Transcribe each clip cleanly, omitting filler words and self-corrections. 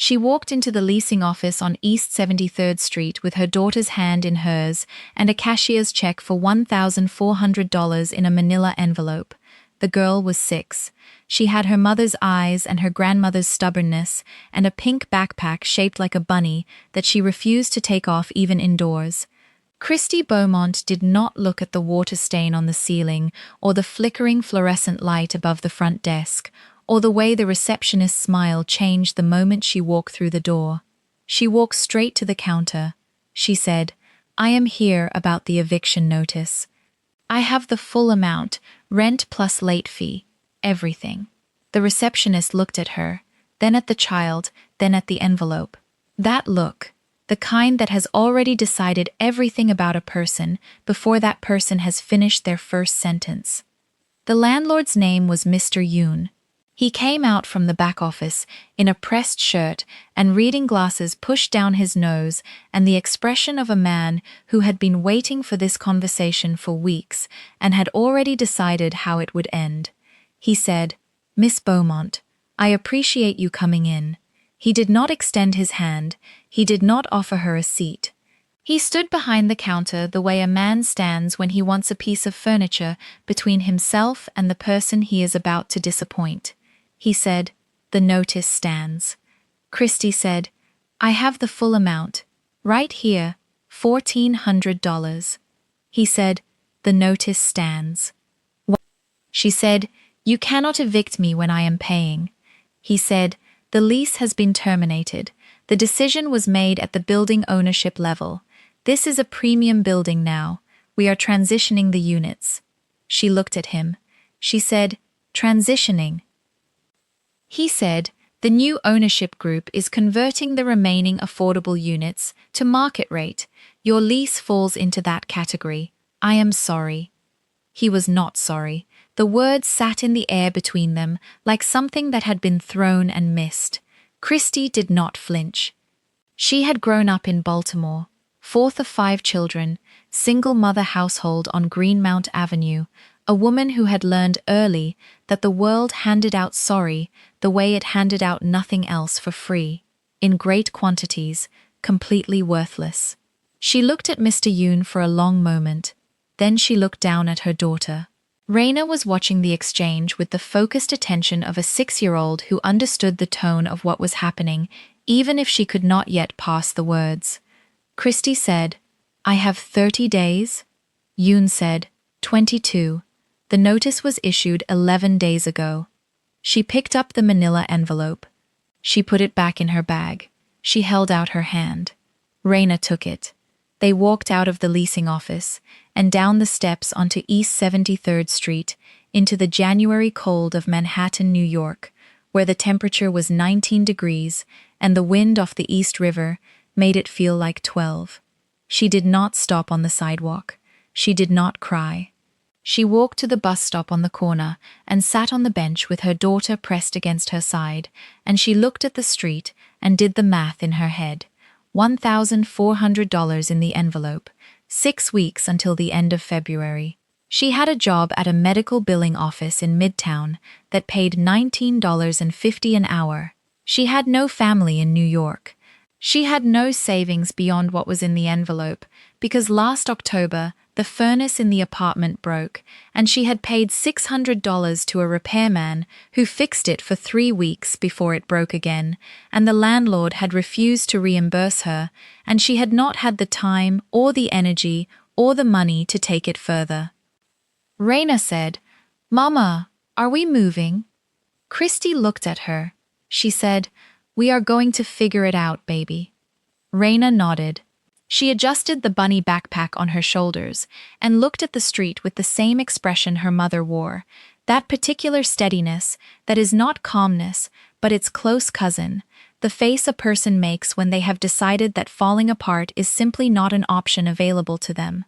She walked into the leasing office on East 73rd Street with her daughter's hand in hers and a cashier's check for $1,400 in a manila envelope. The girl was 6. She had her mother's eyes and her grandmother's stubbornness and a pink backpack shaped like a bunny that she refused to take off even indoors. Christy Beaumont did not look at the water stain on the ceiling or the flickering fluorescent light above the front desk, or the way the receptionist's smile changed the moment she walked through the door. She walked straight to the counter. She said, "I am here about the eviction notice. I have the full amount, rent plus late fee, everything." The receptionist looked at her, then at the child, then at the envelope. That look, the kind that has already decided everything about a person before that person has finished their first sentence. The landlord's name was Mr. Yoon. He came out from the back office in a pressed shirt and reading glasses pushed down his nose and the expression of a man who had been waiting for this conversation for weeks and had already decided how it would end. He said, "Miss Beaumont, I appreciate you coming in." He did not extend his hand. He did not offer her a seat. He stood behind the counter the way a man stands when he wants a piece of furniture between himself and the person he is about to disappoint. He said, "The notice stands." Christy said, "I have the full amount. Right here, $1,400. He said, "The notice stands." She said, "You cannot evict me when I am paying." He said, "The lease has been terminated. The decision was made at the building ownership level. This is a premium building now. We are transitioning the units." She looked at him. She said, "Transitioning?" He said, "The new ownership group is converting the remaining affordable units to market rate. Your lease falls into that category. I am sorry." He was not sorry. The words sat in the air between them like something that had been thrown and missed. Christy did not flinch. She had grown up in Baltimore, 4th of 5 children, single-mother household on Greenmount Avenue, a woman who had learned early that the world handed out sorry the way it handed out nothing else for free, in great quantities, completely worthless. She looked at Mr. Yoon for a long moment. Then she looked down at her daughter. Raina was watching the exchange with the focused attention of a 6-year-old who understood the tone of what was happening, even if she could not yet pass the words. Christy said, "I have 30 days?" Yoon said, 22. The notice was issued 11 days ago. She picked up the manila envelope. She put it back in her bag. She held out her hand. Raina took it. They walked out of the leasing office and down the steps onto East 73rd Street into the January cold of Manhattan, New York, where the temperature was 19 degrees and the wind off the East River made it feel like 12. She did not stop on the sidewalk. She did not cry. She walked to the bus stop on the corner and sat on the bench with her daughter pressed against her side, and she looked at the street and did the math in her head. $1,400 in the envelope, 6 weeks until the end of February. She had a job at a medical billing office in Midtown that paid $19.50 an hour. She had no family in New York. She had no savings beyond what was in the envelope because last October, the furnace in the apartment broke, and she had paid $600 to a repairman who fixed it for 3 weeks before it broke again, and the landlord had refused to reimburse her, and she had not had the time or the energy or the money to take it further. Raina said, "Mama, are we moving?" Christy looked at her. She said, "We are going to figure it out, baby." Raina nodded. She adjusted the bunny backpack on her shoulders and looked at the street with the same expression her mother wore, that particular steadiness that is not calmness, but its close cousin, the face a person makes when they have decided that falling apart is simply not an option available to them.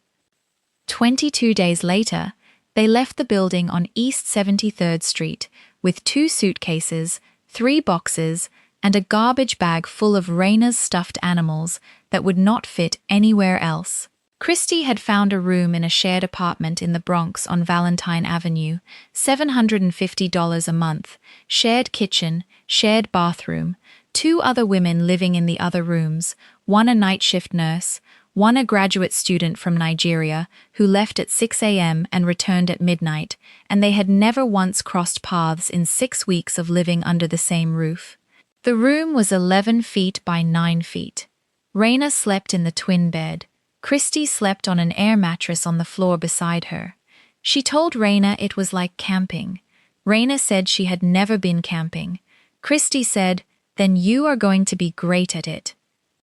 22 days later, they left the building on East 73rd Street with 2 suitcases, 3 boxes, and a garbage bag full of Raina's stuffed animals that would not fit anywhere else. Christy had found a room in a shared apartment in the Bronx on Valentine Avenue, $750 a month, shared kitchen, shared bathroom, 2 other women living in the other rooms, one a night shift nurse, one a graduate student from Nigeria who left at 6 a.m. and returned at midnight, and they had never once crossed paths in 6 weeks of living under the same roof. The room was 11 feet by 9 feet. Raina slept in the twin bed. Christy slept on an air mattress on the floor beside her. She told Raina it was like camping. Raina said she had never been camping. Christy said, "Then you are going to be great at it."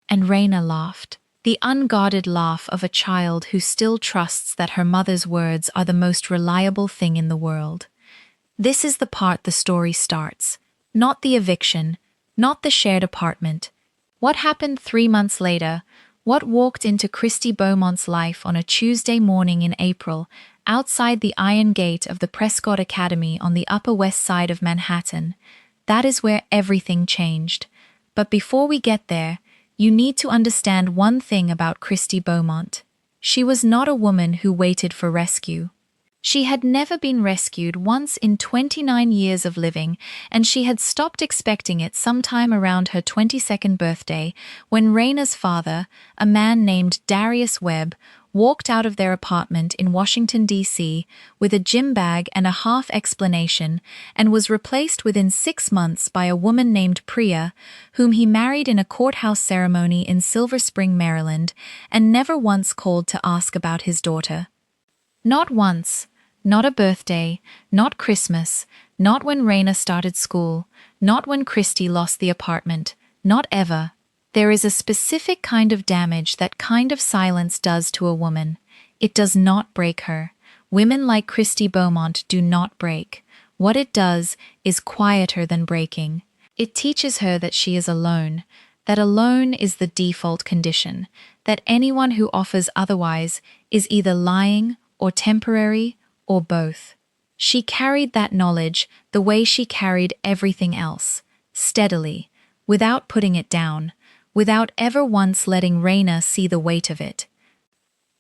And Raina laughed. The unguarded laugh of a child who still trusts that her mother's words are the most reliable thing in the world. This is the part the story starts. Not the eviction, not the shared apartment. What happened 3 months later? What walked into Christy Beaumont's life on a Tuesday morning in April, outside the iron gate of the Prescott Academy on the Upper West Side of Manhattan? That is where everything changed. But before we get there, you need to understand one thing about Christy Beaumont. She was not a woman who waited for rescue. She had never been rescued once in 29 years of living, and she had stopped expecting it sometime around her 22nd birthday when Raina's father, a man named Darius Webb, walked out of their apartment in Washington, D.C. with a gym bag and a half explanation and was replaced within 6 months by a woman named Priya, whom he married in a courthouse ceremony in Silver Spring, Maryland, and never once called to ask about his daughter. Not once. Not a birthday, not Christmas, not when Raina started school, not when Christy lost the apartment, not ever. There is a specific kind of damage that kind of silence does to a woman. It does not break her. Women like Christy Beaumont do not break. What it does is quieter than breaking. It teaches her that she is alone, that alone is the default condition, that anyone who offers otherwise is either lying or temporary or both. She carried that knowledge the way she carried everything else, steadily, without putting it down, without ever once letting Raina see the weight of it.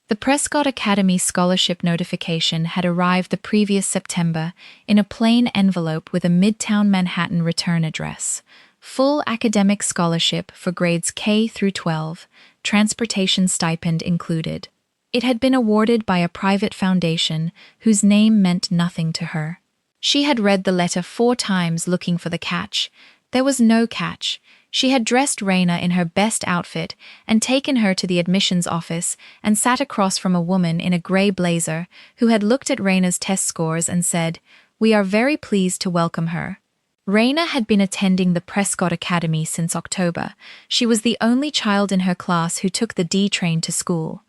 The Prescott Academy scholarship notification had arrived the previous September in a plain envelope with a Midtown Manhattan return address. Full academic scholarship for grades K through 12, transportation stipend included. It had been awarded by a private foundation whose name meant nothing to her. She had read the letter 4 times looking for the catch. There was no catch. She had dressed Raina in her best outfit and taken her to the admissions office and sat across from a woman in a gray blazer who had looked at Raina's test scores and said, "We are very pleased to welcome her." Raina had been attending the Prescott Academy since October. She was the only child in her class who took the D train to school.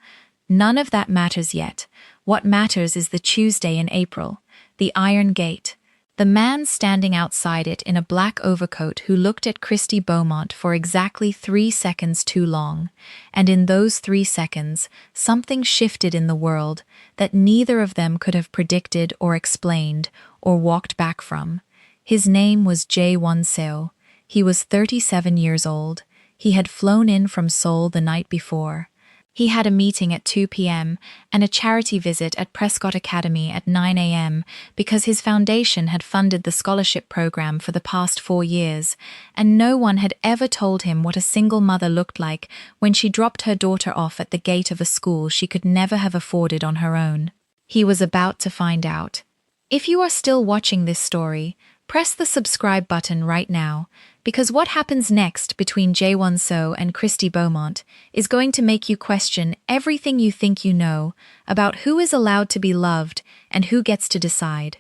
None of that matters yet. What matters is the Tuesday in April, the Iron Gate. The man standing outside it in a black overcoat who looked at Christy Beaumont for exactly 3 seconds too long, and in those 3 seconds, something shifted in the world that neither of them could have predicted or explained or walked back from. His name was Jae-won Seo. He was 37 years old. He had flown in from Seoul the night before. He had a meeting at 2 p.m. and a charity visit at Prescott Academy at 9 a.m. because his foundation had funded the scholarship program for the past 4 years, and no one had ever told him what a single mother looked like when she dropped her daughter off at the gate of a school she could never have afforded on her own. He was about to find out. If you are still watching this story, press the subscribe button right now, because what happens next between Jae-won Seo and Christy Beaumont is going to make you question everything you think you know about who is allowed to be loved and who gets to decide.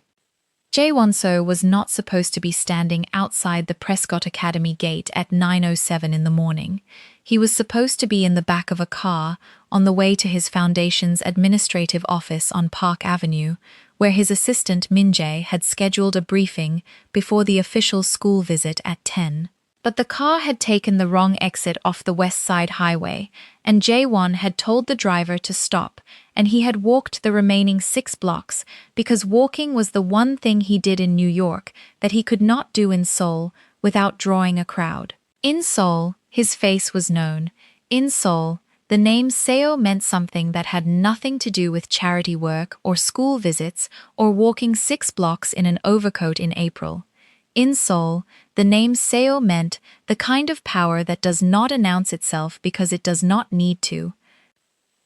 Jae-won Seo was not supposed to be standing outside the Prescott Academy gate at 9:07 in the morning. He was supposed to be in the back of a car on the way to his foundation's administrative office on Park Avenue, where his assistant Min-jae had scheduled a briefing before the official school visit at 10. But the car had taken the wrong exit off the West Side Highway, and Jae-won had told the driver to stop, and he had walked the remaining 6 blocks because walking was the one thing he did in New York that he could not do in Seoul without drawing a crowd. In Seoul, his face was known. In Seoul, the name Seo meant something that had nothing to do with charity work or school visits or walking 6 blocks in an overcoat in April. In Seoul, the name Seo meant the kind of power that does not announce itself because it does not need to.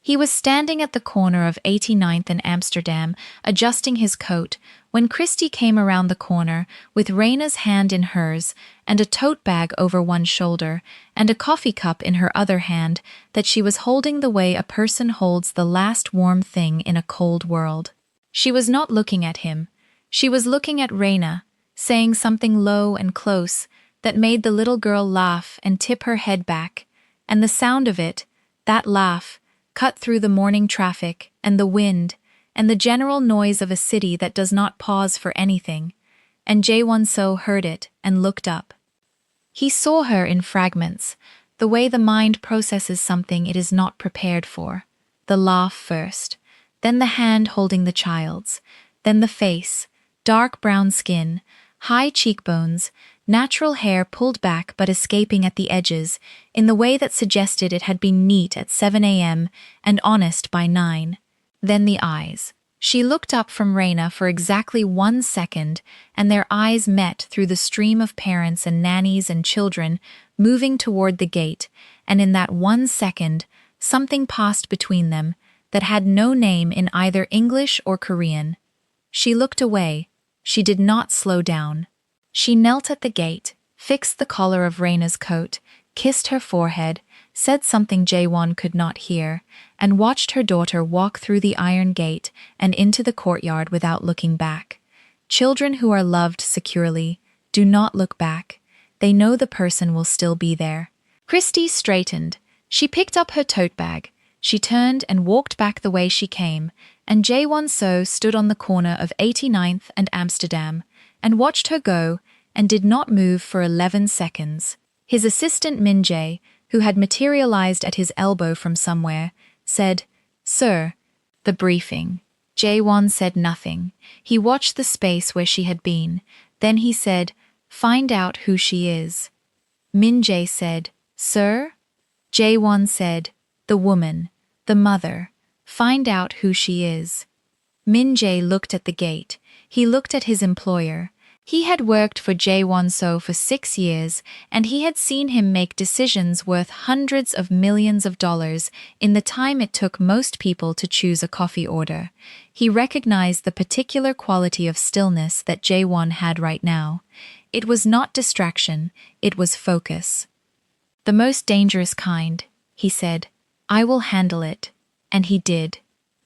He was standing at the corner of 89th and Amsterdam, adjusting his coat, when Christy came around the corner with Raina's hand in hers and a tote bag over one shoulder and a coffee cup in her other hand that she was holding the way a person holds the last warm thing in a cold world. She was not looking at him. She was looking at Raina, saying something low and close that made the little girl laugh and tip her head back, and the sound of it, that laugh, cut through the morning traffic and the wind and the general noise of a city that does not pause for anything, and Jae-won-so heard it and looked up. He saw her in fragments, the way the mind processes something it is not prepared for. The laugh first, then the hand holding the child's, then the face, dark brown skin, high cheekbones, natural hair pulled back but escaping at the edges, in the way that suggested it had been neat at 7 a.m. and honest by 9. Then the eyes. She looked up from Raina for exactly 1 second, and their eyes met through the stream of parents and nannies and children moving toward the gate, and in that 1 second, something passed between them that had no name in either English or Korean. She looked away. She did not slow down. She knelt at the gate, fixed the collar of Raina's coat, kissed her forehead, said something Jae-won could not hear, and watched her daughter walk through the iron gate and into the courtyard without looking back. Children who are loved securely do not look back. They know the person will still be there. Christy straightened. She picked up her tote bag. She turned and walked back the way she came, and Jae-won-so stood on the corner of 89th and Amsterdam and watched her go and did not move for 11 seconds. His assistant Min-jae, who had materialized at his elbow from somewhere, said, "Sir." The briefing. Jae-won said nothing. He watched the space where she had been. Then he said, "Find out who she is." Min-jae said, "Sir?" Jae-won said, "The woman, the mother. Find out who she is." Min-jae looked at the gate. He looked at his employer. He had worked for Jae-won-so for 6 years, and he had seen him make decisions worth hundreds of millions of dollars in the time it took most people to choose a coffee order. He recognized the particular quality of stillness that Jae-won had right now. It was not distraction, it was focus. "The most dangerous kind," he said. "I will handle it." And he did.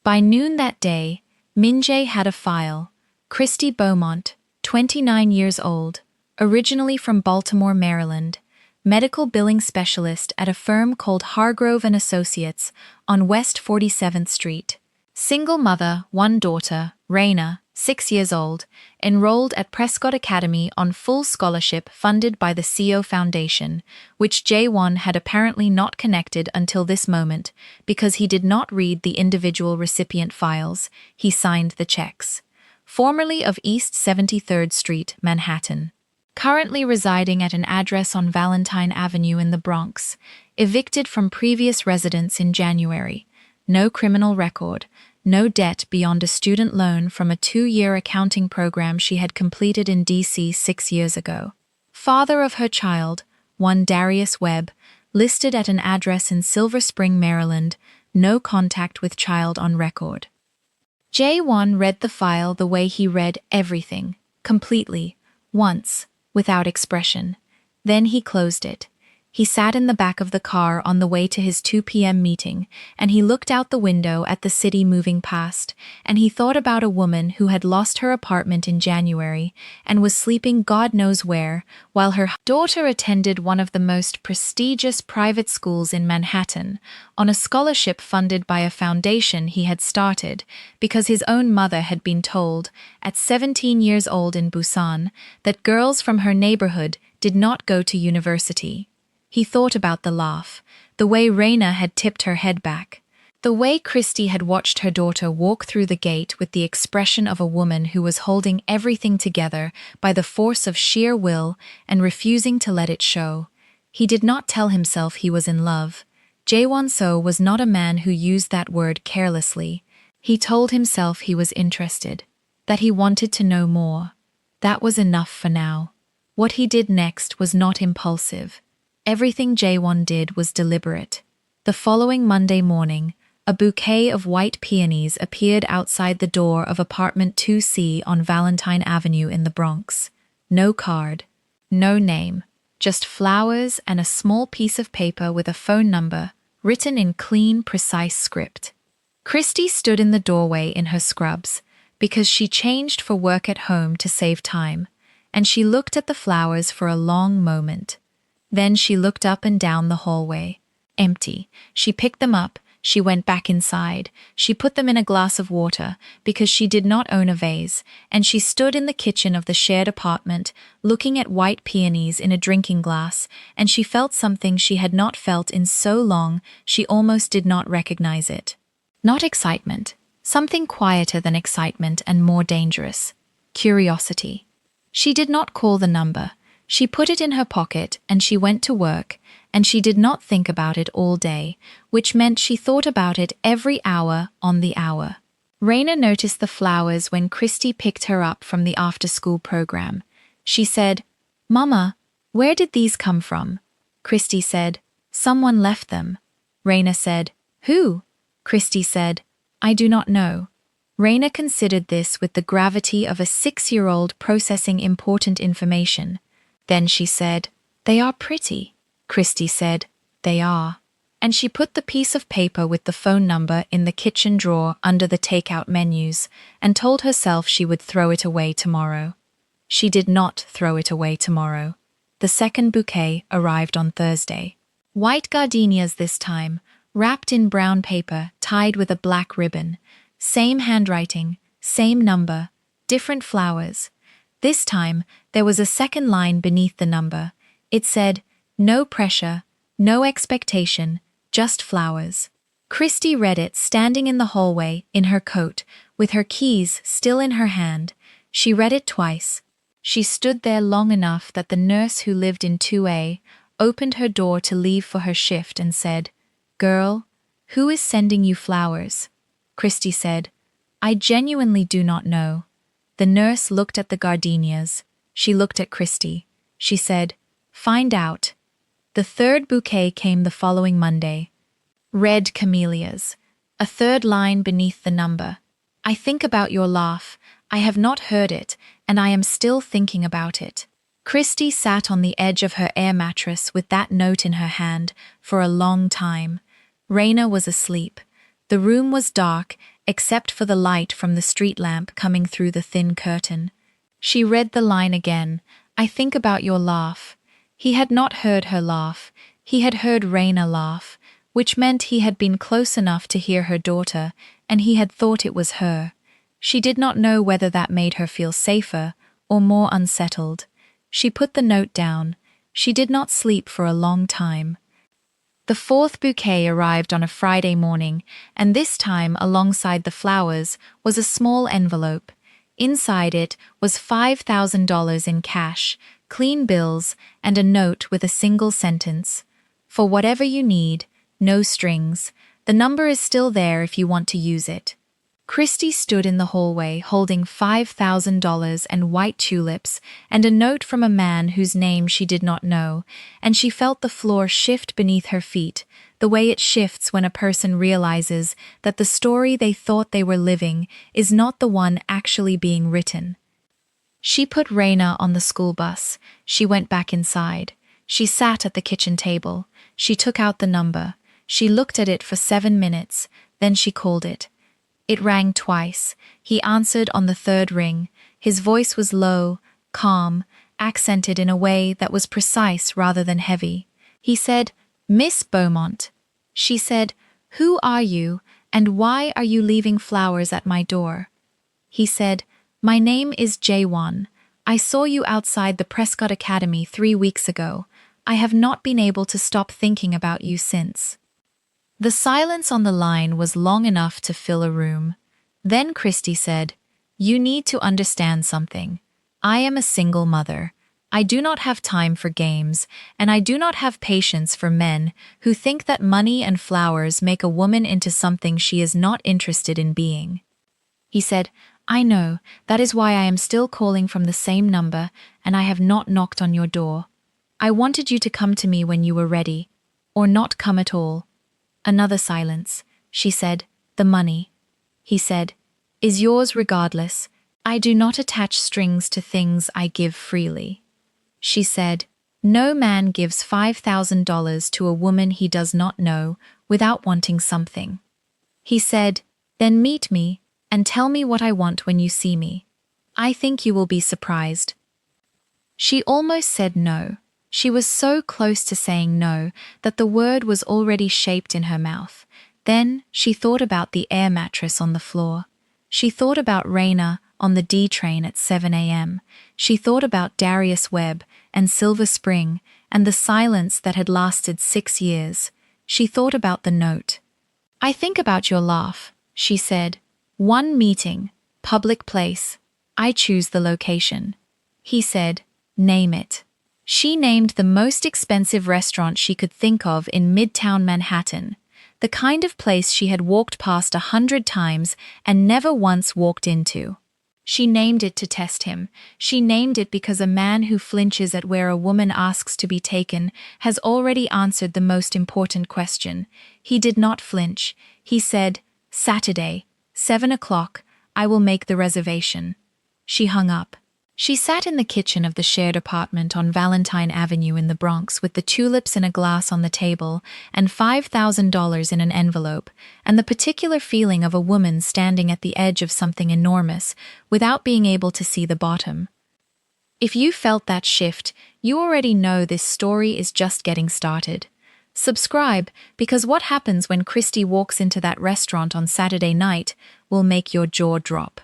By noon that day, Min-jae had a file. Christy Beaumont, 29 years old, originally from Baltimore, Maryland, medical billing specialist at a firm called Hargrove & Associates on West 47th Street. Single mother, 1 daughter, Raina, 6 years old, enrolled at Prescott Academy on full scholarship funded by the CO Foundation, which Jae-won had apparently not connected until this moment because he did not read the individual recipient files. He signed the checks. Formerly of East 73rd Street, Manhattan. Currently residing at an address on Valentine Avenue in the Bronx. Evicted from previous residence in January. No criminal record. No debt beyond a student loan from a 2-year accounting program she had completed in D.C. 6 years ago. Father of her child, one Darius Webb, listed at an address in Silver Spring, Maryland. No contact with child on record. Jae-won read the file the way he read everything, completely, once, without expression. Then he closed it. He sat in the back of the car on the way to his 2 p.m. meeting, and he looked out the window at the city moving past, and he thought about a woman who had lost her apartment in January and was sleeping God knows where, while her daughter attended one of the most prestigious private schools in Manhattan, on a scholarship funded by a foundation he had started, because his own mother had been told, at 17 years old in Busan, that girls from her neighborhood did not go to university. He thought about the laugh, the way Raina had tipped her head back, the way Christy had watched her daughter walk through the gate with the expression of a woman who was holding everything together by the force of sheer will and refusing to let it show. He did not tell himself he was in love. Jae-won-so was not a man who used that word carelessly. He told himself he was interested, that he wanted to know more. That was enough for now. What he did next was not impulsive. Everything Jaewon did was deliberate. The following Monday morning, a bouquet of white peonies appeared outside the door of apartment 2C on Valentine Avenue in the Bronx. No card, no name, just flowers and a small piece of paper with a phone number written in clean, precise script. Christy stood in the doorway in her scrubs because she changed for work at home to save time, and she looked at the flowers for a long moment. Then she looked up and down the hallway. Empty. She picked them up. She went back inside. She put them in a glass of water because she did not own a vase, and she stood in the kitchen of the shared apartment, looking at white peonies in a drinking glass, and she felt something she had not felt in so long she almost did not recognize it. Not excitement. Something quieter than excitement and more dangerous. Curiosity. She did not call the number. She put it in her pocket and she went to work, and she did not think about it all day, which meant she thought about it every hour on the hour. Raina noticed the flowers when Christy picked her up from the after-school program. She said, "Mama, where did these come from?" Christy said, "Someone left them." Raina said, "Who?" Christy said, "I do not know." Raina considered this with the gravity of a 6-year-old processing important information. Then she said, "They are pretty." Christy said, "They are." And she put the piece of paper with the phone number in the kitchen drawer under the takeout menus and told herself she would throw it away tomorrow. She did not throw it away tomorrow. The second bouquet arrived on Thursday. White gardenias this time, wrapped in brown paper, tied with a black ribbon. Same handwriting, same number, different flowers. This time, there was a second line beneath the number. It said, "No pressure, no expectation, just flowers." Christy read it standing in the hallway, in her coat, with her keys still in her hand. She read it twice. She stood there long enough that the nurse who lived in 2A opened her door to leave for her shift and said, "Girl, who is sending you flowers?" Christy said, "I genuinely do not know." The nurse looked at the gardenias. She looked at Christy. She said, "Find out." The third bouquet came the following Monday. Red camellias. A third line beneath the number. "I think about your laugh. I have not heard it, and I am still thinking about it." Christy sat on the edge of her air mattress with that note in her hand for a long time. Raina was asleep. The room was dark, except for the light from the street lamp coming through the thin curtain. She read the line again, "I think about your laugh." He had not heard her laugh. He had heard Raina laugh, which meant he had been close enough to hear her daughter, and he had thought it was her. She did not know whether that made her feel safer or more unsettled. She put the note down. She did not sleep for a long time. The fourth bouquet arrived on a Friday morning, and this time, alongside the flowers, was a small envelope. Inside it was $5,000 in cash, clean bills, and a note with a single sentence. "For whatever you need, no strings. The number is still there if you want to use it." Christy stood in the hallway holding $5,000 and white tulips and a note from a man whose name she did not know, and she felt the floor shift beneath her feet, the way it shifts when a person realizes that the story they thought they were living is not the one actually being written. She put Raina on the school bus. She went back inside. She sat at the kitchen table. She took out the number. She looked at it for 7 minutes. Then she called it. It rang twice. He answered on the third ring. His voice was low, calm, accented in a way that was precise rather than heavy. He said, "Miss Beaumont." She said, "Who are you, and why are you leaving flowers at my door?" He said, "My name is Jaewon. I saw you outside the Prescott Academy 3 weeks ago. I have not been able to stop thinking about you since." The silence on the line was long enough to fill a room. Then Christy said, "You need to understand something. I am a single mother. I do not have time for games, and I do not have patience for men who think that money and flowers make a woman into something she is not interested in being." He said, I know, that is why I am still calling from the same number and I have not knocked on your door. I wanted you to come to me when you were ready, or not come at all. Another silence. She said, the money. He said, is yours regardless. I do not attach strings to things I give freely. She said, no man gives $5,000 to a woman he does not know without wanting something. He said, then meet me and tell me what I want when you see me. I think you will be surprised. She almost said no. She was so close to saying no that the word was already shaped in her mouth. Then she thought about the air mattress on the floor. She thought about Raina on the D train at 7 a.m. She thought about Darius Webb and Silver Spring and the silence that had lasted 6 years. She thought about the note. I think about your laugh, she said. One meeting, public place. I choose the location. He said, name it. She named the most expensive restaurant she could think of in Midtown Manhattan, the kind of place she had walked past 100 times and never once walked into. She named it to test him. She named it because a man who flinches at where a woman asks to be taken has already answered the most important question. He did not flinch. He said, Saturday, 7 o'clock, I will make the reservation. She hung up. She sat in the kitchen of the shared apartment on Valentine Avenue in the Bronx with the tulips in a glass on the table and $5,000 in an envelope, and the particular feeling of a woman standing at the edge of something enormous without being able to see the bottom. If you felt that shift, you already know this story is just getting started. Subscribe, because what happens when Christy walks into that restaurant on Saturday night will make your jaw drop.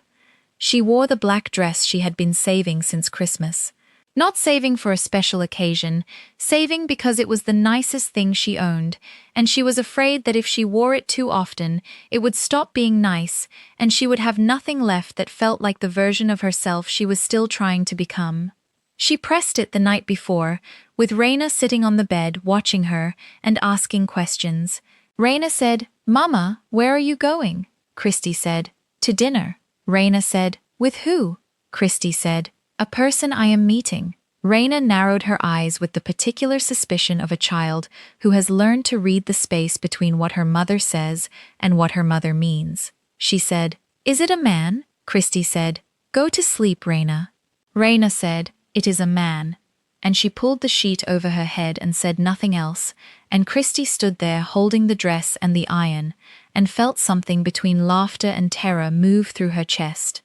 She wore the black dress she had been saving since Christmas. Not saving for a special occasion, saving because it was the nicest thing she owned, and she was afraid that if she wore it too often, it would stop being nice, and she would have nothing left that felt like the version of herself she was still trying to become. She pressed it the night before, with Raina sitting on the bed watching her and asking questions. Raina said, Mama, where are you going? Christy said, to dinner. Raina said, with who? Christy said, a person I am meeting. Raina narrowed her eyes with the particular suspicion of a child who has learned to read the space between what her mother says and what her mother means. She said, is it a man? Christy said, go to sleep, Raina. Raina said, it is a man. And she pulled the sheet over her head and said nothing else, and Christy stood there holding the dress and the iron, and felt something between laughter and terror move through her chest.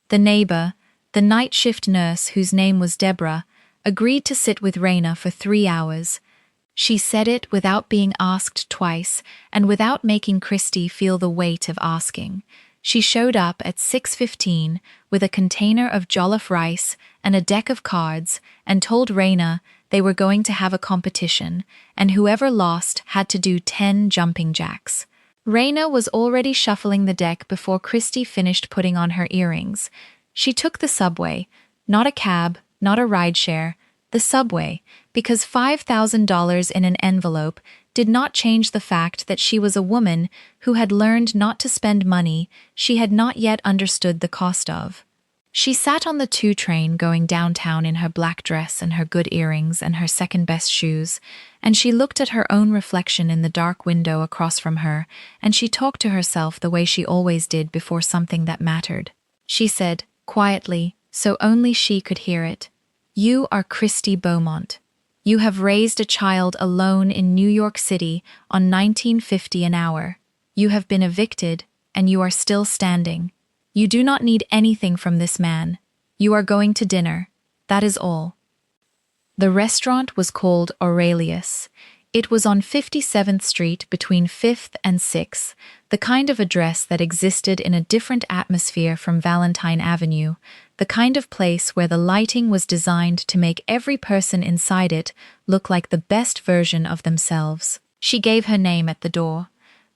The neighbor, the night shift nurse whose name was Deborah, agreed to sit with Raina for 3 hours. She said it without being asked twice and without making Christy feel the weight of asking. She showed up at 6:15 with a container of jollof rice and a deck of cards and told Raina they were going to have a competition and whoever lost had to do 10 jumping jacks. Raina was already shuffling the deck before Christy finished putting on her earrings. She took the subway, not a cab, not a rideshare, the subway, because $5,000 in an envelope did not change the fact that she was a woman who had learned not to spend money she had not yet understood the cost of. She sat on the 2 train going downtown in her black dress and her good earrings and her second-best shoes, and she looked at her own reflection in the dark window across from her, and she talked to herself the way she always did before something that mattered. She said, quietly, so only she could hear it, you are Christy Beaumont. You have raised a child alone in New York City on $19.50 an hour. You have been evicted, and you are still standing. You do not need anything from this man. You are going to dinner. That is all. The restaurant was called Aurelius. It was on 57th Street between 5th and 6th, the kind of address that existed in a different atmosphere from Valentine Avenue, the kind of place where the lighting was designed to make every person inside it look like the best version of themselves. She gave her name at the door.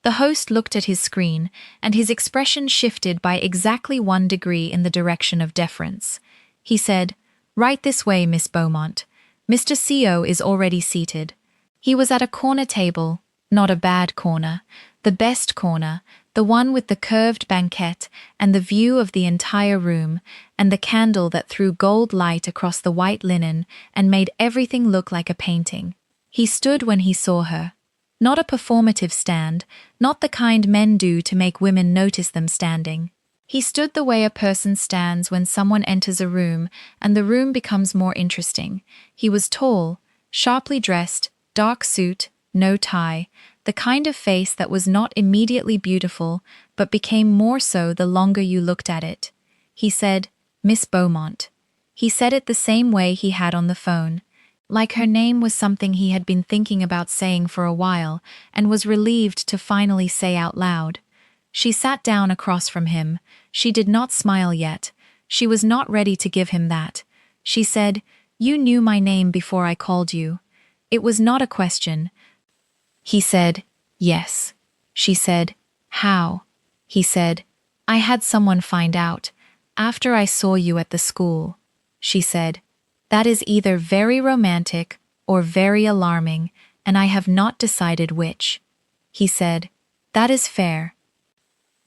The host looked at his screen, and his expression shifted by exactly 1 degree in the direction of deference. He said, right this way, Miss Beaumont. Mr. CO is already seated. He was at a corner table, not a bad corner, the best corner, The one with the curved banquette and the view of the entire room, and the candle that threw gold light across the white linen and made everything look like a painting. He stood when he saw her. Not a performative stand, not the kind men do to make women notice them standing. He stood the way a person stands when someone enters a room and the room becomes more interesting. He was tall, sharply dressed, dark suit, no tie, the kind of face that was not immediately beautiful, but became more so the longer you looked at it. He said, "Miss Beaumont." He said it the same way he had on the phone, like her name was something he had been thinking about saying for a while and was relieved to finally say out loud. She sat down across from him. She did not smile yet. She was not ready to give him that. She said, "You knew my name before I called you." It was not a question. He said, "Yes." She said, "How?" He said, "I had someone find out, after I saw you at the school." She said, "That is either very romantic or very alarming, and I have not decided which." He said, "That is fair."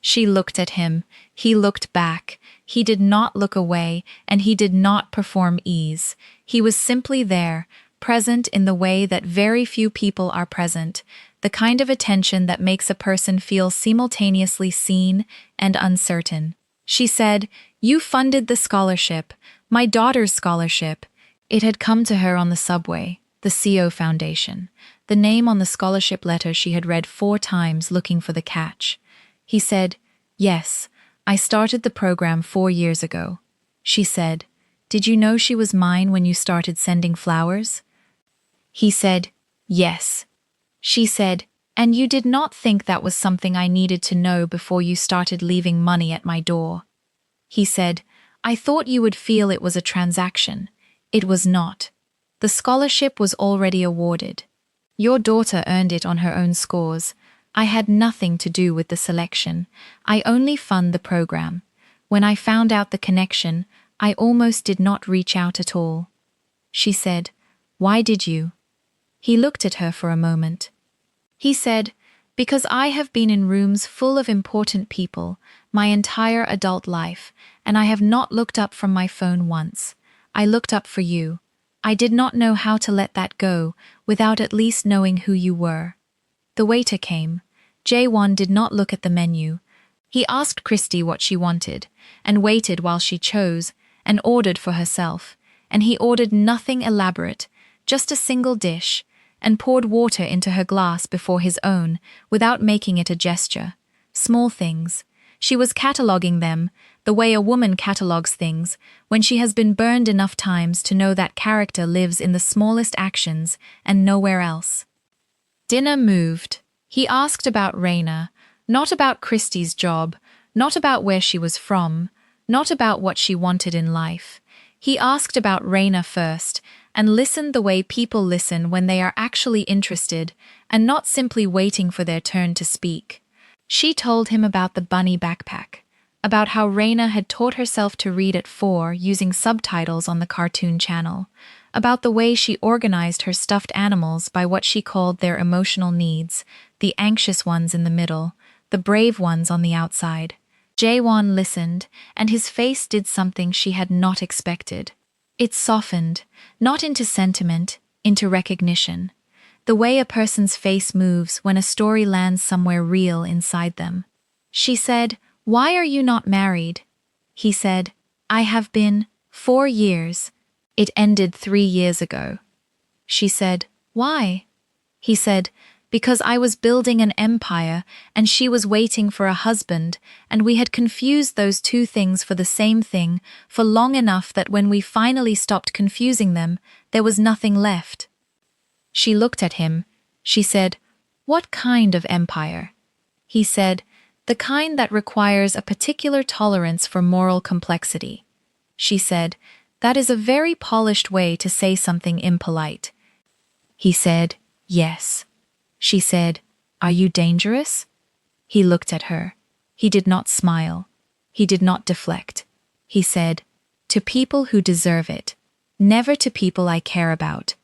She looked at him. He looked back. He did not look away, and he did not perform ease. He was simply there, present in the way that very few people are present, the kind of attention that makes a person feel simultaneously seen and uncertain. She said, "You funded the scholarship, my daughter's scholarship." It had come to her on the subway, the CO Foundation, the name on the scholarship letter she had read 4 times looking for the catch. He said, "Yes, I started the program 4 years ago." She said, "Did you know she was mine when you started sending flowers?" He said, "Yes." She said, "And you did not think that was something I needed to know before you started leaving money at my door?" He said, "I thought you would feel it was a transaction. It was not. The scholarship was already awarded. Your daughter earned it on her own scores. I had nothing to do with the selection. I only fund the program. When I found out the connection, I almost did not reach out at all." She said, "Why did you?" He looked at her for a moment. He said, "Because I have been in rooms full of important people my entire adult life, and I have not looked up from my phone once. I looked up for you. I did not know how to let that go without at least knowing who you were." The waiter came. Jaewon did not look at the menu. He asked Christy what she wanted, and waited while she chose, and ordered for herself. And he ordered nothing elaborate, just a single dish, and poured water into her glass before his own, without making it a gesture. Small things. She was cataloguing them, the way a woman catalogues things, when she has been burned enough times to know that character lives in the smallest actions and nowhere else. Dinner moved. He asked about Raina, not about Christy's job, not about where she was from, not about what she wanted in life. He asked about Raina first, and listened the way people listen when they are actually interested, and not simply waiting for their turn to speak. She told him about the bunny backpack, about how Raina had taught herself to read at 4 using subtitles on the cartoon channel, about the way she organized her stuffed animals by what she called their emotional needs, the anxious ones in the middle, the brave ones on the outside. Jaewon listened, and his face did something she had not expected. It softened, not into sentiment, into recognition. The way a person's face moves when a story lands somewhere real inside them. She said, "Why are you not married?" He said, "I have been 4 years. It ended 3 years ago." She said, "Why?" He said, "Because I was building an empire and she was waiting for a husband, and we had confused those 2 things for the same thing for long enough that when we finally stopped confusing them, there was nothing left." She looked at him. She said, "What kind of empire?" He said, "The kind that requires a particular tolerance for moral complexity." She said, "That is a very polished way to say something impolite." He said, "Yes." She said, "Are you dangerous?" He looked at her. He did not smile. He did not deflect. He said, "To people who deserve it, never to people I care about."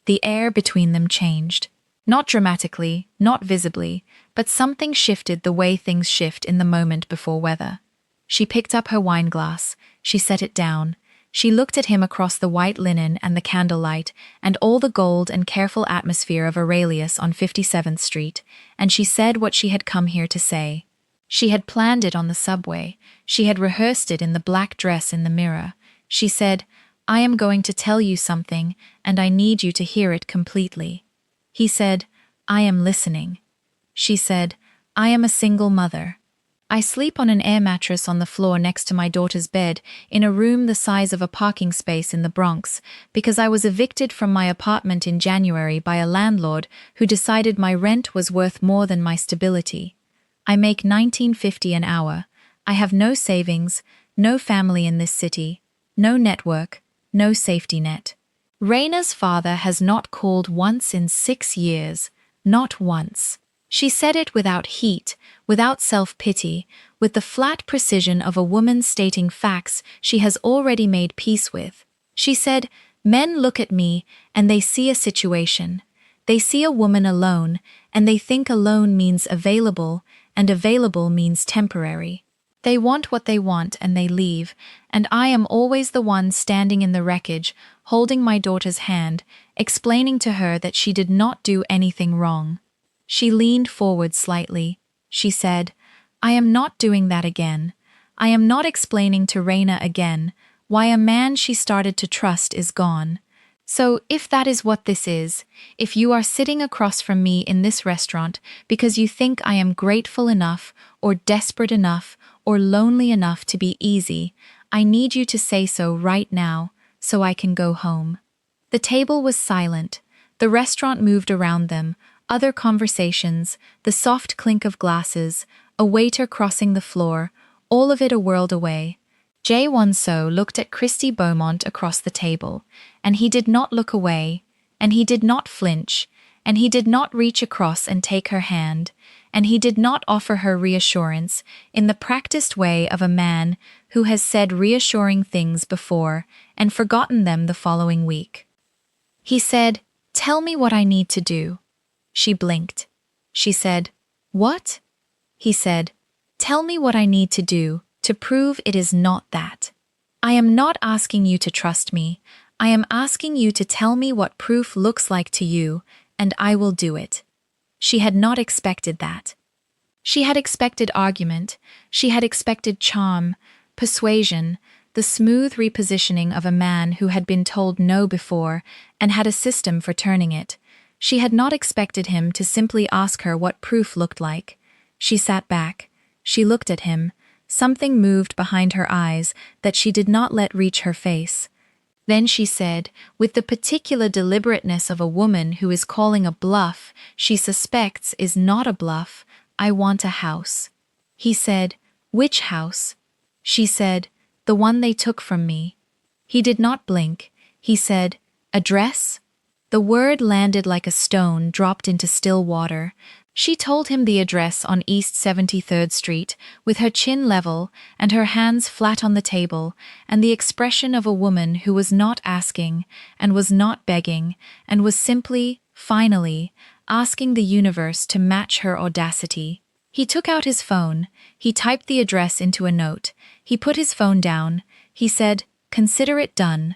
The air between them changed. Not dramatically, not visibly, but something shifted the way things shift in the moment before weather. She picked up her wine glass, she set it down, she looked at him across the white linen and the candlelight and all the gold and careful atmosphere of Aurelius on 57th Street, and she said what she had come here to say. She had planned it on the subway, she had rehearsed it in the black dress in the mirror. She said, "I am going to tell you something, and I need you to hear it completely." He said, "I am listening." She said, "I am a single mother. I sleep on an air mattress on the floor next to my daughter's bed in a room the size of a parking space in the Bronx because I was evicted from my apartment in January by a landlord who decided my rent was worth more than my stability. I make $19.50 an hour. I have no savings, no family in this city, no network, no safety net. Raina's father has not called once in 6 years, not once." She said it without heat, without self-pity, with the flat precision of a woman stating facts she has already made peace with. She said, "Men look at me and they see a situation. They see a woman alone and they think alone means available and available means temporary. They want what they want and they leave, and I am always the one standing in the wreckage, holding my daughter's hand, explaining to her that she did not do anything wrong." She leaned forward slightly. She said, "I am not doing that again. I am not explaining to Raina again why a man she started to trust is gone. So if that is what this is, if you are sitting across from me in this restaurant because you think I am grateful enough or desperate enough or lonely enough to be easy, I need you to say so right now so I can go home." The table was silent. The restaurant moved around them, other conversations, the soft clink of glasses, a waiter crossing the floor, all of it a world away. Jae-won-so looked at Christy Beaumont across the table, and he did not look away, and he did not flinch, and he did not reach across and take her hand, and he did not offer her reassurance in the practiced way of a man who has said reassuring things before and forgotten them the following week. He said, "Tell me what I need to do." She blinked. She said, "What?" He said, "Tell me what I need to do to prove it is not that. I am not asking you to trust me. I am asking you to tell me what proof looks like to you, and I will do it." She had not expected that. She had expected argument. She had expected charm, persuasion, the smooth repositioning of a man who had been told no before and had a system for turning it. She had not expected him to simply ask her what proof looked like. She sat back. She looked at him. Something moved behind her eyes that she did not let reach her face. Then she said, with the particular deliberateness of a woman who is calling a bluff she suspects is not a bluff, "I want a house." He said, "Which house?" She said, "The one they took from me." He did not blink. He said, "Address?" The word landed like a stone dropped into still water. She told him the address on East 73rd Street, with her chin level and her hands flat on the table, and the expression of a woman who was not asking, and was not begging, and was simply, finally, asking the universe to match her audacity. He took out his phone. He typed the address into a note. He put his phone down. He said, "Consider it done."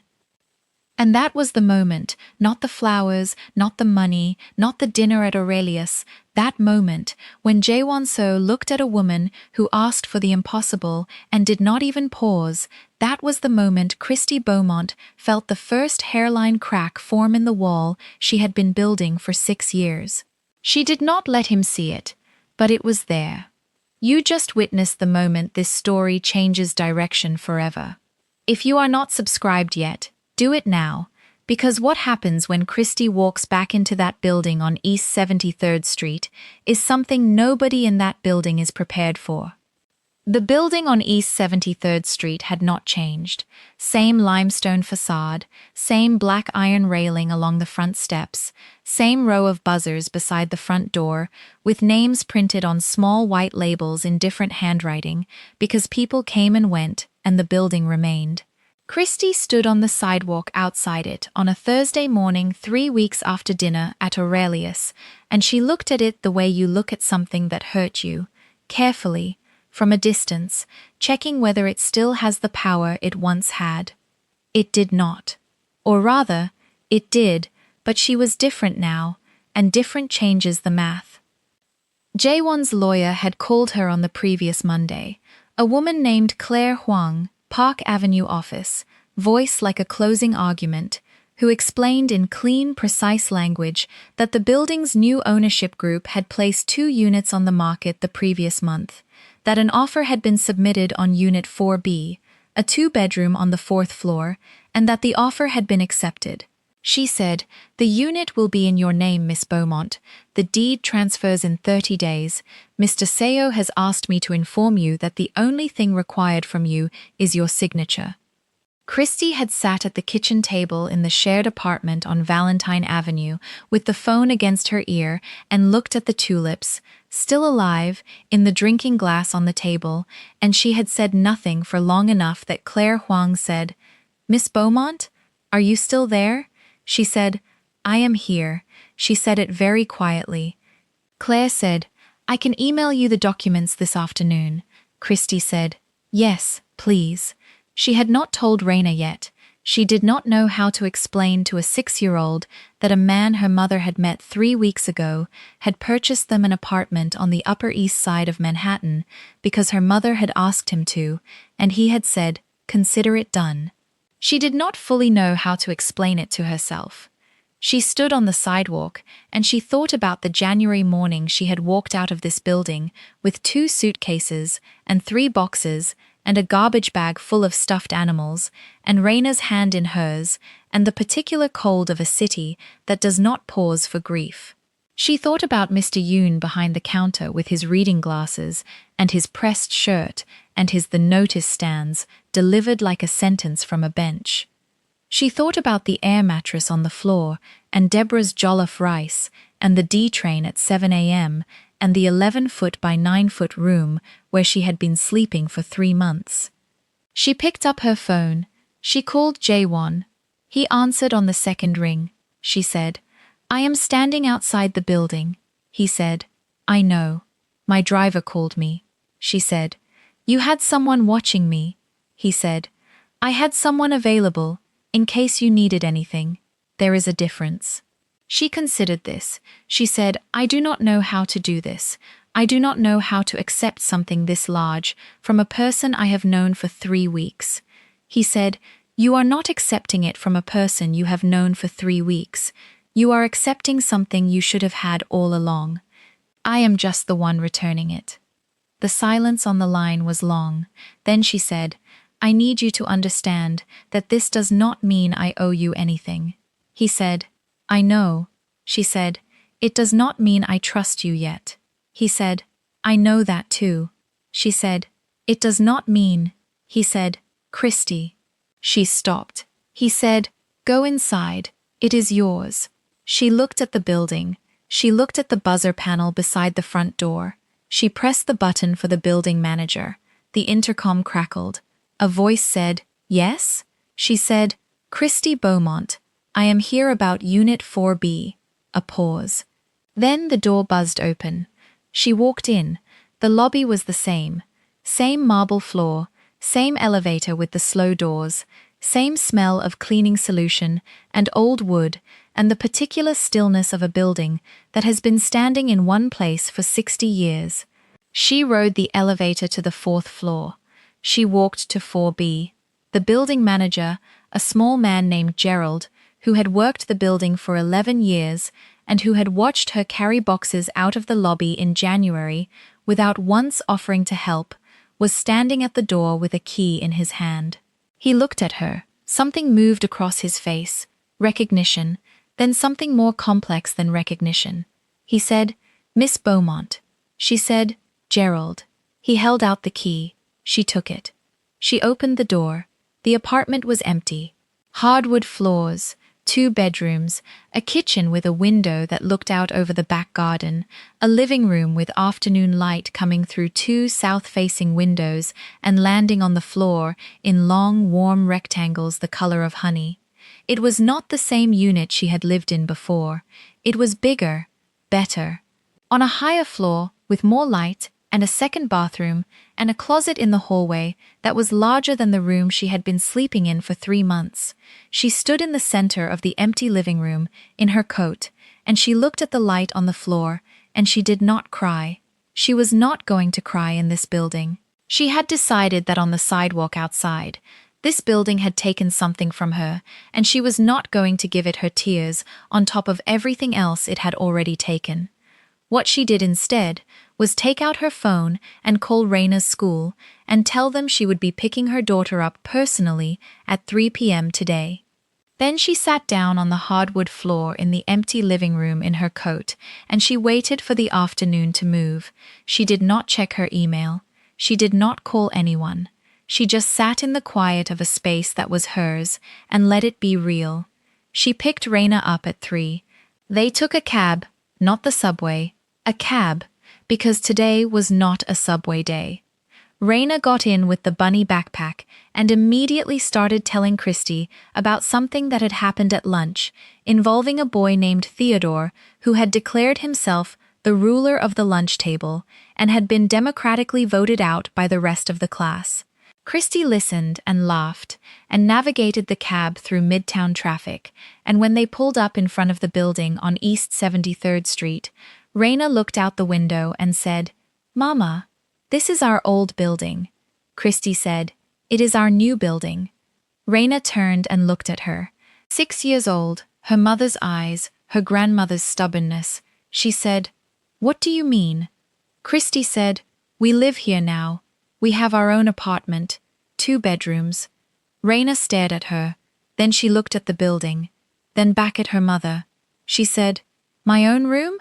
And that was the moment, not the flowers, not the money, not the dinner at Aurelius, that moment when Jae-won-so looked at a woman who asked for the impossible and did not even pause. That was the moment Christy Beaumont felt the first hairline crack form in the wall she had been building for 6 years. She did not let him see it, but it was there. You just witnessed the moment this story changes direction forever. If you are not subscribed yet, do it now, because what happens when Christy walks back into that building on East 73rd Street is something nobody in that building is prepared for. The building on East 73rd Street had not changed. Same limestone facade, same black iron railing along the front steps, same row of buzzers beside the front door, with names printed on small white labels in different handwriting, because people came and went, and the building remained. Christy stood on the sidewalk outside it on a Thursday morning 3 weeks after dinner at Aurelius, and she looked at it the way you look at something that hurt you, carefully, from a distance, checking whether it still has the power it once had. It did not. Or rather, it did, but she was different now, and different changes the math. Jaewon's lawyer had called her on the previous Monday, a woman named Claire Huang, Park Avenue office, voice like a closing argument, who explained in clean, precise language that the building's new ownership group had placed 2 units on the market the previous month, that an offer had been submitted on Unit 4B, a 2-bedroom on the 4th floor, and that the offer had been accepted. She said, "The unit will be in your name, Miss Beaumont. The deed transfers in 30 days. Mr. Seo has asked me to inform you that the only thing required from you is your signature." Christy had sat at the kitchen table in the shared apartment on Valentine Avenue with the phone against her ear and looked at the tulips, still alive, in the drinking glass on the table, and she had said nothing for long enough that Claire Huang said, "Miss Beaumont, are you still there?" She said, "I am here." She said it very quietly. Claire said, "I can email you the documents this afternoon." Christy said, "Yes, please." She had not told Raina yet. She did not know how to explain to a 6-year-old that a man her mother had met 3 weeks ago had purchased them an apartment on the Upper East Side of Manhattan because her mother had asked him to, and he had said, "Consider it done." She did not fully know how to explain it to herself. She stood on the sidewalk, and she thought about the January morning she had walked out of this building with 2 suitcases and 3 boxes and a garbage bag full of stuffed animals, and Raina's hand in hers, and the particular cold of a city that does not pause for grief. She thought about Mr. Yoon behind the counter with his reading glasses and his pressed shirt and his "the notice stands" delivered like a sentence from a bench. She thought about the air mattress on the floor and Deborah's jollof rice and the D train at 7 a.m. and the 11-foot by 9-foot room where she had been sleeping for 3 months. She picked up her phone. She called Jaewon. He answered on the 2nd ring. She said, "I am standing outside the building." He said, "I know. My driver called me." She said, "You had someone watching me." He said, "I had someone available, in case you needed anything. There is a difference." She considered this. She said, "I do not know how to do this. I do not know how to accept something this large from a person I have known for 3 weeks. He said, "You are not accepting it from a person you have known for 3 weeks. You are accepting something you should have had all along. I am just the one returning it." The silence on the line was long. Then she said, "I need you to understand that this does not mean I owe you anything." He said, "I know." She said, "It does not mean I trust you yet." He said, "I know that too." She said, "It does not mean." He said, "Christy." She stopped. He said, "Go inside. It is yours." She looked at the building. She looked at the buzzer panel beside the front door. She pressed the button for the building manager. The intercom crackled. A voice said, "Yes?" She said, "Christy Beaumont. I am here about Unit 4B. A pause. Then the door buzzed open. She walked in. The lobby was the same. Same marble floor, same elevator with the slow doors, same smell of cleaning solution and old wood, and the particular stillness of a building that has been standing in one place for 60 years. She rode the elevator to the 4th floor. She walked to 4B. The building manager, a small man named Gerald, who had worked the building for 11 years and who had watched her carry boxes out of the lobby in January without once offering to help, was standing at the door with a key in his hand. He looked at her. Something moved across his face. Recognition, then something more complex than recognition. He said, "Miss Beaumont." She said, "Gerald." He held out the key. She took it. She opened the door. The apartment was empty. Hardwood floors, 2 bedrooms, a kitchen with a window that looked out over the back garden, a living room with afternoon light coming through 2 south-facing windows and landing on the floor in long, warm rectangles the color of honey. It was not the same unit she had lived in before. It was bigger, better. On a higher floor, with more light, and a second bathroom, and a closet in the hallway that was larger than the room she had been sleeping in for 3 months. She stood in the center of the empty living room, in her coat, and she looked at the light on the floor, and she did not cry. She was not going to cry in this building. She had decided that on the sidewalk outside, this building had taken something from her, and she was not going to give it her tears on top of everything else it had already taken. What she did instead was take out her phone and call Raina's school and tell them she would be picking her daughter up personally at 3 p.m. today. Then she sat down on the hardwood floor in the empty living room in her coat, and she waited for the afternoon to move. She did not check her email. She did not call anyone. She just sat in the quiet of a space that was hers and let it be real. She picked Raina up at 3. They took a cab, not the subway, a cab, because today was not a subway day. Raina got in with the bunny backpack and immediately started telling Christy about something that had happened at lunch, involving a boy named Theodore who had declared himself the ruler of the lunch table and had been democratically voted out by the rest of the class. Christy listened and laughed and navigated the cab through midtown traffic, and when they pulled up in front of the building on East 73rd Street, Raina looked out the window and said, "Mama, this is our old building." Christy said, "It is our new building." Raina turned and looked at her. 6 years old, her mother's eyes, her grandmother's stubbornness. She said, "What do you mean?" Christy said, "We live here now. We have our own apartment, 2 bedrooms." Raina stared at her. Then she looked at the building. Then back at her mother. She said, "My own room?"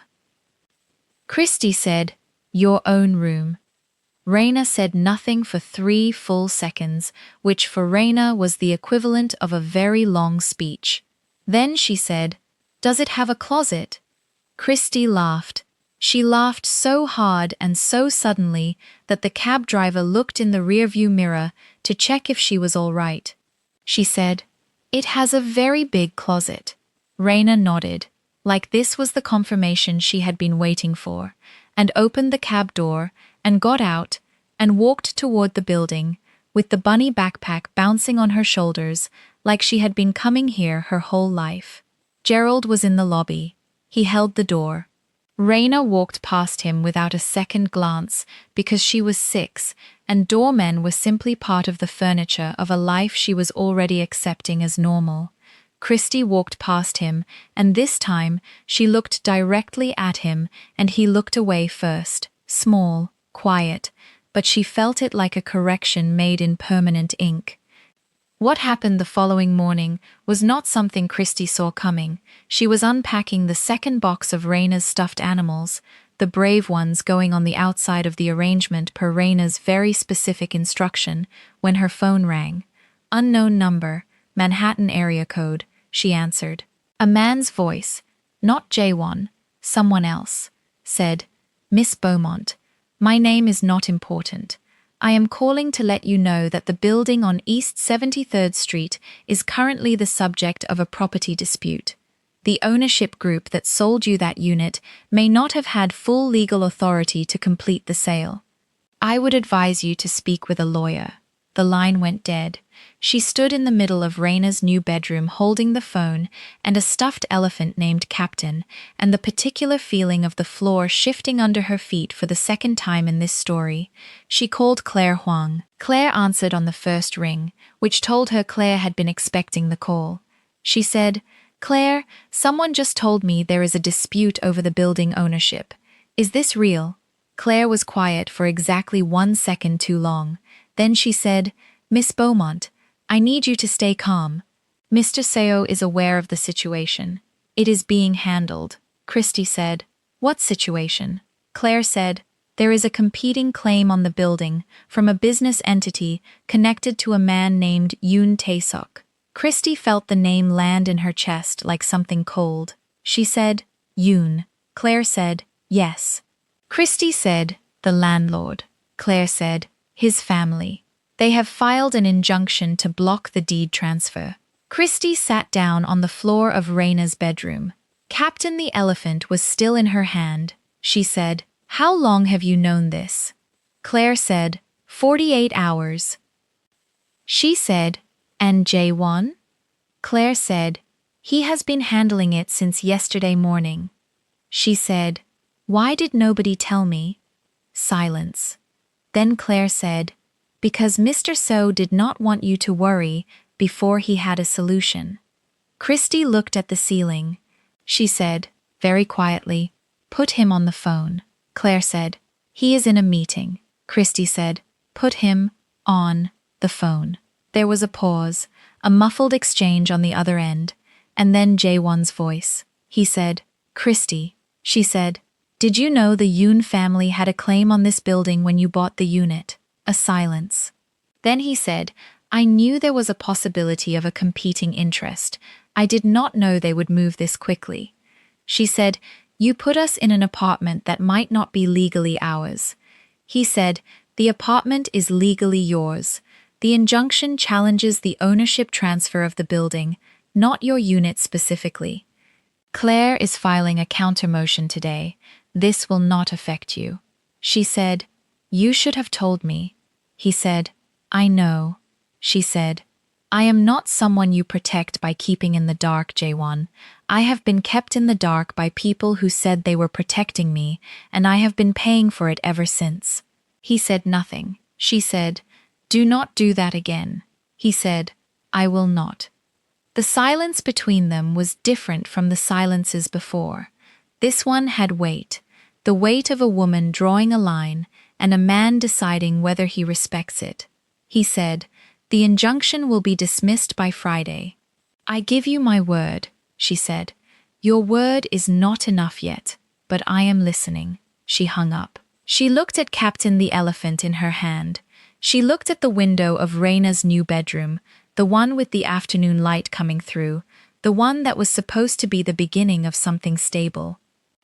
Christy said, "Your own room." Raina said nothing for 3 full seconds, which for Raina was the equivalent of a very long speech. Then she said, "Does it have a closet?" Christy laughed. She laughed so hard and so suddenly that the cab driver looked in the rearview mirror to check if she was all right. She said, "It has a very big closet." Raina nodded, like this was the confirmation she had been waiting for, and opened the cab door and got out and walked toward the building with the bunny backpack bouncing on her shoulders like she had been coming here her whole life. Gerald was in the lobby. He held the door. Raina walked past him without a second glance because she was 6, and doormen were simply part of the furniture of a life she was already accepting as normal. Christy walked past him, and this time she looked directly at him, and he looked away first, small, quiet, but she felt it like a correction made in permanent ink. What happened the following morning was not something Christy saw coming. She was unpacking the second box of Raina's stuffed animals, the brave ones going on the outside of the arrangement per Raina's very specific instruction, when her phone rang. "Unknown number, Manhattan area code," she answered. A man's voice, not Jaewon, someone else, said, "Miss Beaumont, my name is not important. I am calling to let you know that the building on East 73rd Street is currently the subject of a property dispute. The ownership group that sold you that unit may not have had full legal authority to complete the sale. I would advise you to speak with a lawyer." The line went dead. She stood in the middle of Raina's new bedroom holding the phone and a stuffed elephant named Captain, and the particular feeling of the floor shifting under her feet for the second time in this story. She called Claire Huang. Claire answered on the first ring, which told her Claire had been expecting the call. She said, "Claire, someone just told me there is a dispute over the building ownership. Is this real?" Claire was quiet for exactly 1 second too long. Then she said, "Miss Beaumont, I need you to stay calm. Mr. Seo is aware of the situation. It is being handled." Christy said, "What situation?" Claire said, "There is a competing claim on the building from a business entity connected to a man named Yoon Tae-suk." Christy felt the name land in her chest like something cold. She said, Yoon. Claire said, yes. Christy said, the landlord. Claire said, his family. They have filed an injunction to block the deed transfer. Christy sat down on the floor of Raina's bedroom. Captain the Elephant was still in her hand. She said, how long have you known this? Claire said, 48 hours. She said, and Jaewon? Claire said, he has been handling it since yesterday morning. She said, why did nobody tell me? Silence. Then Claire said, because Mr. So did not want you to worry before he had a solution. Christy looked at the ceiling. She said, very quietly, put him on the phone. Claire said, he is in a meeting. Christy said, put him on the phone. There was a pause, a muffled exchange on the other end, and then Jaewon's voice. He said, Christy. She said, did you know the Yoon family had a claim on this building when you bought the unit? A silence. Then he said, I knew there was a possibility of a competing interest. I did not know they would move this quickly. She said, you put us in an apartment that might not be legally ours. He said, the apartment is legally yours. The injunction challenges the ownership transfer of the building, not your unit specifically. Claire is filing a counter-motion today. This will not affect you. She said, you should have told me. He said, I know. She said, I am not someone you protect by keeping in the dark, Jaewon. I have been kept in the dark by people who said they were protecting me, and I have been paying for it ever since. He said nothing. She said, do not do that again. He said, I will not. The silence between them was different from the silences before. This one had weight, the weight of a woman drawing a line and a man deciding whether he respects it. He said, the injunction will be dismissed by Friday. I give you my word, she said. Your word is not enough yet, but I am listening. She hung up. She looked at Captain the Elephant in her hand. She looked at the window of Raina's new bedroom, the one with the afternoon light coming through, the one that was supposed to be the beginning of something stable.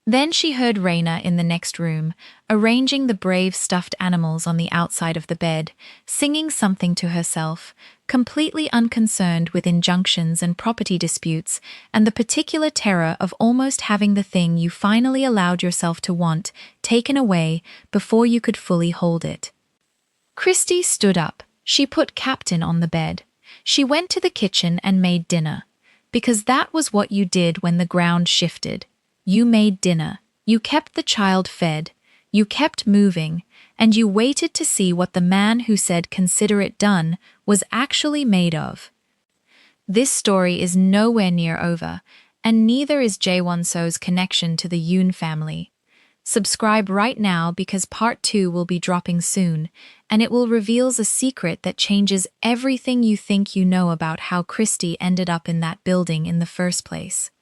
Then she heard Raina in the next room, arranging the brave stuffed animals on the outside of the bed, singing something to herself, completely unconcerned with injunctions and property disputes and the particular terror of almost having the thing you finally allowed yourself to want taken away before you could fully hold it. Christy stood up. She put Captain on the bed. She went to the kitchen and made dinner, because that was what you did when the ground shifted. You made dinner, you kept the child fed, you kept moving, and you waited to see what the man who said consider it done was actually made of. This story is nowhere near over, and neither is Jaewon So's connection to the Yoon family. Subscribe right now because part 2 will be dropping soon, and it will reveals a secret that changes everything you think you know about how Christy ended up in that building in the first place.